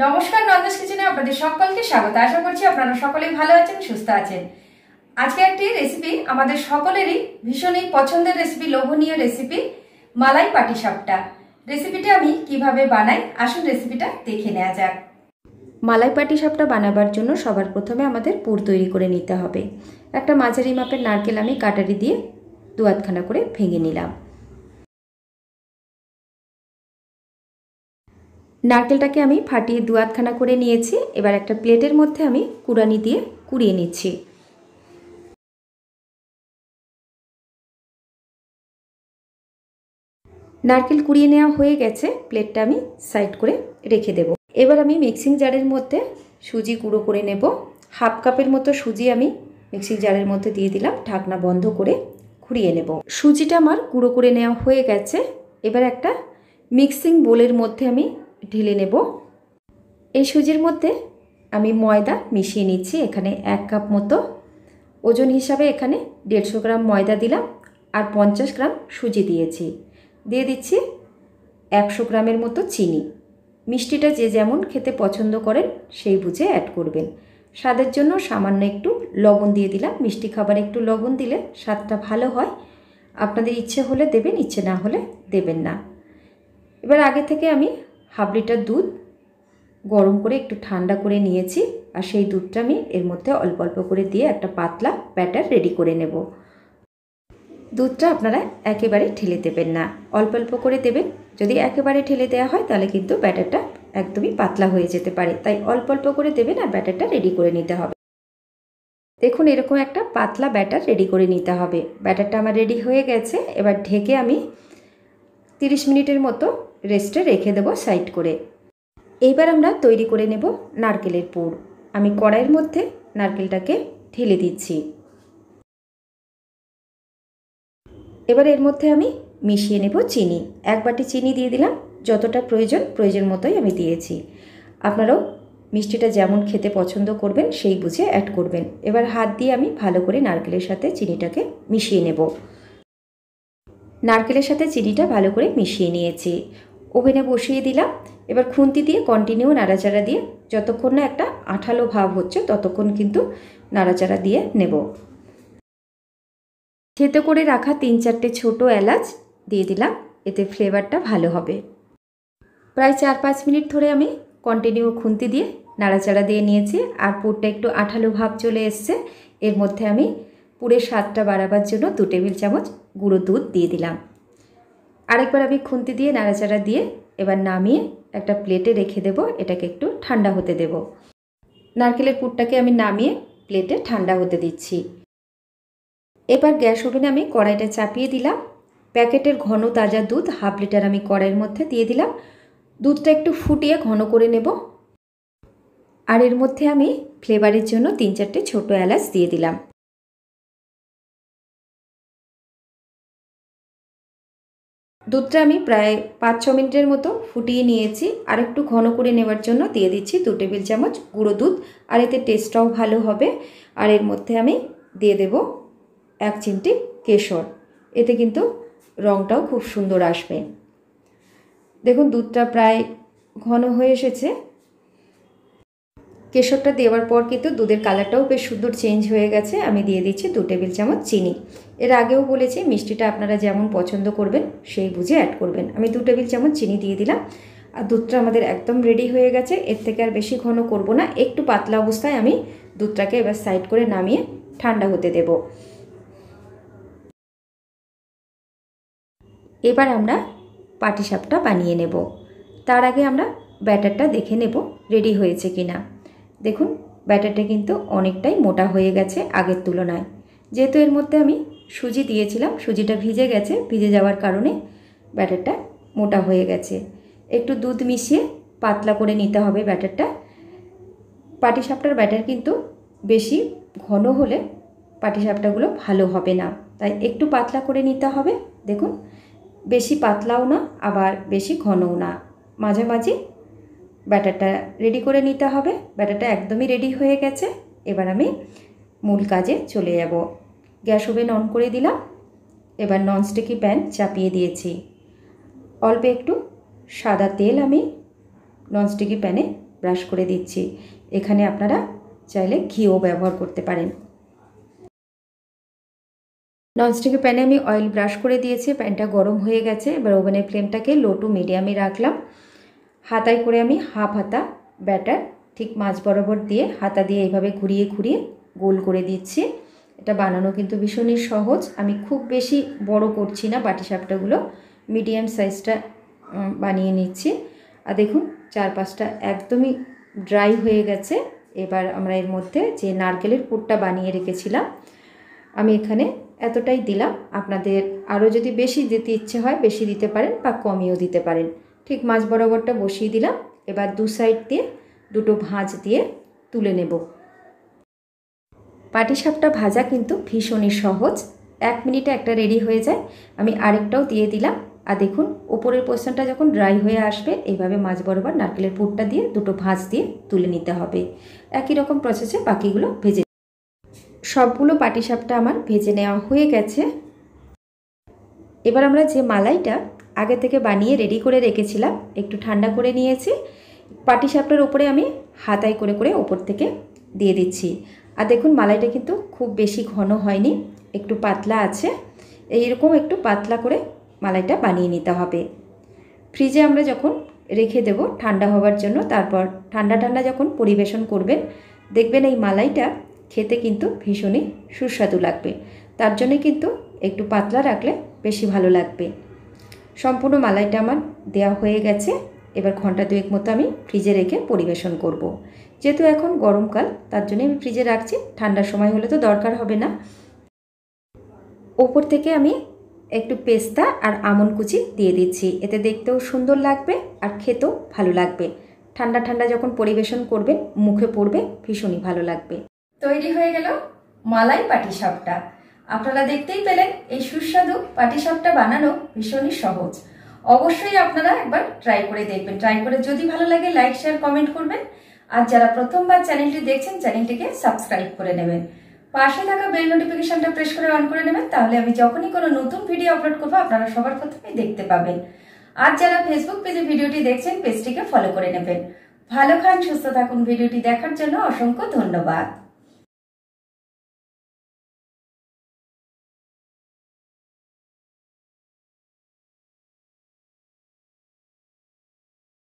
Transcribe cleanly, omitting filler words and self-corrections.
নমস্কার, নন্দাস কিচেনে আপনাদের সকলকে স্বাগত। আশা করছি আপনারা সকলেই ভালো আছেন, সুস্থ আছেন। আজকে একটি রেসিপি, আমাদের সকলেরই ভীষণই পছন্দের রেসিপি, লোভনীয় রেসিপি, মালাই পাটিসাপটা। রেসিপিটা আমি কিভাবে বানাই, আসুন রেসিপিটা দেখে নেওয়া যাক। মালাই পাটিসাপটা বানাবার জন্য সবার প্রথমে আমাদের পুর তৈরি করে নিতে হবে। একটা মাঝারি মাপের নারকেল আমি কাটারি দিয়ে দু আধখানা করে ভেঙে নিলাম। নারকেলটাকে আমি ফাটিয়ে দু আধখানা করে নিয়েছি। এবার একটা প্লেটের মধ্যে আমি কুড়ানি দিয়ে কুড়িয়ে নিচ্ছি। নারকেল কুড়িয়ে নেওয়া হয়ে গেছে, প্লেটটা আমি সাইড করে রেখে দেব। এবার আমি মিক্সিং জারের মধ্যে সুজি গুঁড়ো করে নেব। হাফ কাপের মতো সুজি আমি মিক্সিং জারের মধ্যে দিয়ে দিলাম, ঢাকনা বন্ধ করে ঘুরিয়ে নেব। সুজিটা আমার গুঁড়ো করে নেওয়া হয়ে গেছে। এবার একটা মিক্সিং বোলের মধ্যে আমি ঢেলে নেব। এই সুজির মধ্যে আমি ময়দা মিশিয়ে নিচ্ছি। এখানে 1 কাপ মতো, ওজন হিসাবে এখানে 150 গ্রাম ময়দা দিলাম আর 50 গ্রাম সুজি দিয়েছি। দিয়ে দিচ্ছি 100 গ্রামের মতো চিনি। মিষ্টিটা যে যেমন খেতে পছন্দ করেন সেই বুঝে অ্যাড করবেন। স্বাদের জন্য সামান্য একটু লবণ দিয়ে দিলাম। মিষ্টি খাবারে একটু লবণ দিলে স্বাদটা ভালো হয়। আপনাদের ইচ্ছে হলে দেবেন, ইচ্ছে না হলে দেবেন না। এবার আগে থেকে আমি হাফ লিটার দুধ গরম করে একটু ঠান্ডা করে নিয়েছি, আর সেই দুধটা আমি এর মধ্যে অল্প অল্প করে দিয়ে একটা পাতলা ব্যাটার রেডি করে নেব। দুধটা আপনারা একেবারে ঢেলে দেবেন না, অল্প অল্প করে দেবেন। যদি একেবারে ঢেলে দেওয়া হয় তাহলে কিন্তু ব্যাটারটা একদমই পাতলা হয়ে যেতে পারে, তাই অল্প অল্প করে দেবেন আর ব্যাটারটা রেডি করে নিতে হবে। দেখুন, এরকম একটা পাতলা ব্যাটার রেডি করে নিতে হবে। ব্যাটারটা আমার রেডি হয়ে গেছে। এবার ঢেকে আমি 30 মিনিটের মতো রেস্টে রেখে দেবো সাইড করে। এইবার আমরা তৈরি করে নেব নারকেলের পুর। আমি কড়াইয়ের মধ্যে নারকেলটাকে ঢেলে দিচ্ছি। এবার এর মধ্যে আমি মিশিয়ে নেব চিনি। 1 বাটি চিনি দিয়ে দিলাম, যতটা প্রয়োজন মতোই আমি দিয়েছি। আপনারাও মিষ্টিটা যেমন খেতে পছন্দ করবেন সেই বুঝে অ্যাড করবেন। এবার হাত দিয়ে আমি ভালো করে নারকেলের সাথে চিনিটাকে মিশিয়ে নেব। নারকেলের সাথে চিনিটা ভালো করে মিশিয়ে নিয়েছি। ওভেনে বসিয়ে দিলাম। এবার খুন্তি দিয়ে কন্টিনিউ নাড়াচাড়া দিয়ে যতক্ষণ না একটা আঠালো ভাব হচ্ছে ততক্ষণ কিন্তু নাড়াচাড়া দিয়ে নেব। থেতো করে রাখা 3-4টে ছোটো এলাচ দিয়ে দিলাম, এতে ফ্লেভারটা ভালো হবে। প্রায় 4-5 মিনিট ধরে আমি কন্টিনিউ খুন্তি দিয়ে নাড়াচাড়া দিয়ে নিয়েছি, আর পুরটা একটু আঠালো ভাব চলে এসছে। এর মধ্যে আমি পুরের স্বাদটা বাড়াবার জন্য 2 টেবিল চামচ গুঁড়ো দুধ দিয়ে দিলাম। আরেকবার আমি খুন্তি দিয়ে নাড়াচাড়া দিয়ে এবার নামিয়ে একটা প্লেটে রেখে দেব। এটাকে একটু ঠান্ডা হতে দেব। নারকেলের পুরটাকে আমি নামিয়ে প্লেটে ঠান্ডা হতে দিচ্ছি। এবার গ্যাস ওভেনে আমি কড়াইটা চাপিয়ে দিলাম। প্যাকেটের ঘন তাজা দুধ হাফ লিটার আমি কড়াইয়ের মধ্যে দিয়ে দিলাম। দুধটা একটু ফুটিয়ে ঘন করে নেব। আর এর মধ্যে আমি ফ্লেভারের জন্য 3-4টে ছোটো এলাচ দিয়ে দিলাম। দুধটা আমি প্রায় 5-6 মিনিটের মতো ফুটিয়ে নিয়েছি। আর একটু ঘন করে নেওয়ার জন্য দিয়ে দিচ্ছি 2 টেবিল চামচ গুঁড়ো দুধ, আর এতে টেস্টটাও ভালো হবে। আর এর মধ্যে আমি দিয়ে দেব 1 চিমটি কেশর, এতে কিন্তু রঙটাও খুব সুন্দর আসবে। দেখুন, দুধটা প্রায় ঘন হয়ে এসেছে। কেশরটা দেওয়ার পর কিন্তু দুধের কালারটাও বেশ সুন্দর চেঞ্জ হয়ে গেছে। আমি দিয়ে দিচ্ছি 2 টেবিল চামচ চিনি। এর আগেও বলেছি মিষ্টিটা আপনারা যেমন পছন্দ করবেন সেই বুঝে অ্যাড করবেন। আমি 2 টেবিল চামচ চিনি দিয়ে দিলাম। আর দুধটা আমাদের একদম রেডি হয়ে গেছে। এর থেকে আর বেশি ঘন করব না, একটু পাতলা অবস্থায় আমি দুধটাকে এবার সাইড করে নামিয়ে ঠান্ডা হতে দেব। এবার আমরা পাটিসাপটা বানিয়ে নেব। তার আগে আমরা ব্যাটারটা দেখে নেব রেডি হয়েছে কিনা। দেখুন, ব্যাটারটা কিন্তু অনেকটাই মোটা হয়ে গেছে আগের তুলনায়। যেহেতু এর মধ্যে আমি সুজি দিয়েছিলাম, সুজিটা ভিজে গেছে, ভিজে যাওয়ার কারণে ব্যাটারটা মোটা হয়ে গেছে। একটু দুধ মিশিয়ে পাতলা করে নিতে হবে ব্যাটারটা। পাটিসাপটার ব্যাটার কিন্তু বেশি ঘন হলে পাটিসাপটাগুলো ভালো হবে না, তাই একটু পাতলা করে নিতে হবে। দেখুন, বেশি পাতলাও না আবার বেশি ঘনও না, মাঝামাঝি ব্যাটারটা রেডি করে নিতে হবে। ব্যাটারটা একদমই রেডি হয়ে গেছে। এবার আমি মূল কাজে চলে যাব। গ্যাস ওভেন অন করে দিলাম। এবার ননস্টিকি প্যান চাপিয়ে দিয়েছি। অল্প একটু সাদা তেল আমি ননস্টিকি প্যানে ব্রাশ করে দিচ্ছি। এখানে আপনারা চাইলে ঘিও ব্যবহার করতে পারেন। ননস্টিকের প্যানে আমি অয়েল ব্রাশ করে দিয়েছি, প্যানটা গরম হয়ে গেছে। এবার ওভেনের ফ্লেমটাকে লো টু মিডিয়ামে রাখলাম। হাতায় করে আমি হাফ হাতা ব্যাটার ঠিক মাঝ বরাবর দিয়ে হাতা দিয়ে এইভাবে ঘুরিয়ে ঘুরিয়ে গোল করে দিচ্ছি। এটা বানানো কিন্তু ভীষণই সহজ। আমি খুব বেশি বড় করছি না, পাটিসাপটাগুলো মিডিয়াম সাইজটা বানিয়ে নিচ্ছি। আর দেখুন চারপাশটা একদমই ড্রাই হয়ে গেছে। এবার আমরা এর মধ্যে যে নারকেলের পুরটা বানিয়ে রেখেছিলাম আমি এখানে এতটাই দিলাম। আপনাদের আরও যদি বেশি দিতে ইচ্ছে হয় বেশি দিতে পারেন বা কমিয়েও দিতে পারেন। ঠিক মাঝ বরাবরটা বসিয়ে দিলাম। এবার দু সাইড দিয়ে দুটো ভাঁজ দিয়ে তুলে নেব। পাটিসাপটা ভাজা কিন্তু ভীষণই সহজ, 1 মিনিটে একটা রেডি হয়ে যায়। আমি আরেকটাও দিয়ে দিলাম। আর দেখুন উপরের পোর্শনটা যখন ড্রাই হয়ে আসবে এইভাবে মাঝ বরাবর নারকেলের পুরটা দিয়ে দুটো ভাঁজ দিয়ে তুলে নিতে হবে। একই রকম প্রসেসে বাকিগুলো ভেজে, সবগুলো পাটিসাপটা আমার ভেজে নেওয়া হয়ে গেছে। এবার আমরা যে মালাইটা আগে থেকে বানিয়ে রেডি করে রেখেছিলাম একটু ঠান্ডা করে নিয়েছি। পাটিসাপটার উপরে আমি হাতায় করে করে ওপর থেকে দিয়ে দিচ্ছি। আর দেখুন মালাইটা কিন্তু খুব বেশি ঘন হয়নি, একটু পাতলা আছে। এইরকম একটু পাতলা করে মালাইটা বানিয়ে নিতে হবে। ফ্রিজে আমরা যখন রেখে দেব ঠান্ডা হওয়ার জন্য, তারপর ঠান্ডা ঠান্ডা যখন পরিবেশন করবেন দেখবেন এই মালাইটা খেতে কিন্তু ভীষণই সুস্বাদু লাগবে। তার জন্যে কিন্তু একটু পাতলা রাখলে বেশি ভালো লাগবে। সম্পূর্ণ মালাইটা আমার দেওয়া হয়ে গেছে। এবার ঘন্টা 2 মতো আমি ফ্রিজে রেখে পরিবেশন করব। যেহেতু এখন গরমকাল তার জন্য আমি ফ্রিজে রাখছি, ঠান্ডার সময় হলে তো দরকার হবে না। ওপর থেকে আমি একটু পেস্তা আর আমন্ড কুচি দিয়ে দিচ্ছি, এতে দেখতেও সুন্দর লাগবে আর খেতেও ভালো লাগবে। ঠান্ডা ঠান্ডা যখন পরিবেশন করবেন মুখে পড়বে ভীষণই ভালো লাগবে। তৈরি হয়ে গেল মালাই পাটিসাপটা। আপনারা দেখতেই পেলেন এই সুস্বাদু পাটিসাপটা বানানো ভীষণই সহজ। অবশ্যই আপনারা একবার ট্রাই করে দেখবেন। ট্রাই করে যদি ভালো লাগে লাইক শেয়ার কমেন্ট করবেন। আর যারা প্রথমবার চ্যানেলটি দেখছেন চ্যানেলটিকে সাবস্ক্রাইব করে নেবেন। পাশে থাকা বেল নোটিফিকেশনটা প্রেস করে অন করে নেবেন, তাহলে আমি যখনই কোনো নতুন ভিডিও আপলোড করবো আপনারা সবার প্রথমে দেখতে পাবেন। আর যারা ফেসবুক পেজে ভিডিওটি দেখছেন পেজটিকে ফলো করে নেবেন। ভালো খান, সুস্থ থাকুন। ভিডিওটি দেখার জন্য অসংখ্য ধন্যবাদ।